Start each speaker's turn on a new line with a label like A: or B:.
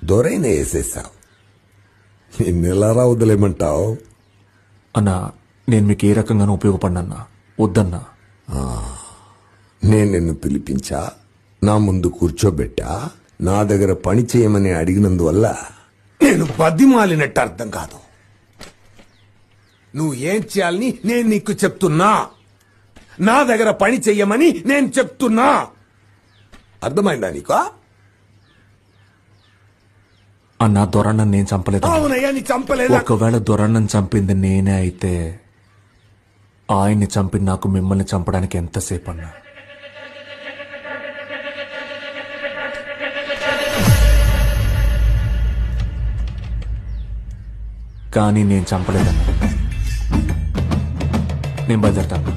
A: దొరైనా వేసేసావు. నిన్నెలారా వదిలేమంటావు?
B: అన్నా, నేను మీకు ఏ రకంగానూ ఉపయోగపడినన్నా వద్దన్నా.
A: నేను నిన్ను పిలిపించా, నా ముందు కూర్చోబెట్టా, నా దగ్గర పని చేయమని అడిగినందువల్ల నేను బతిమాలినట్టు అర్థం కాదు. నువ్వు ఏం చేయాలని నేను నీకు చెప్తున్నా, నా దగ్గర పని చెయ్యమని నేను చెప్తున్నా. అర్థమైందా నీకు?
B: అన్నా, దొరన్నను నేను చంపలేదు.
A: అవునయ్యా, నీ చంపలేదు.
B: ఒకవేళ దొరన్నను చంపింది నేనే అయితే ఆయన్ని చంపి నాకు మిమ్మల్ని చంపడానికి ఎంతసేపు అన్నా? కానీ నేను చంపలేదన్నా. నేను బయలుదేరతాను.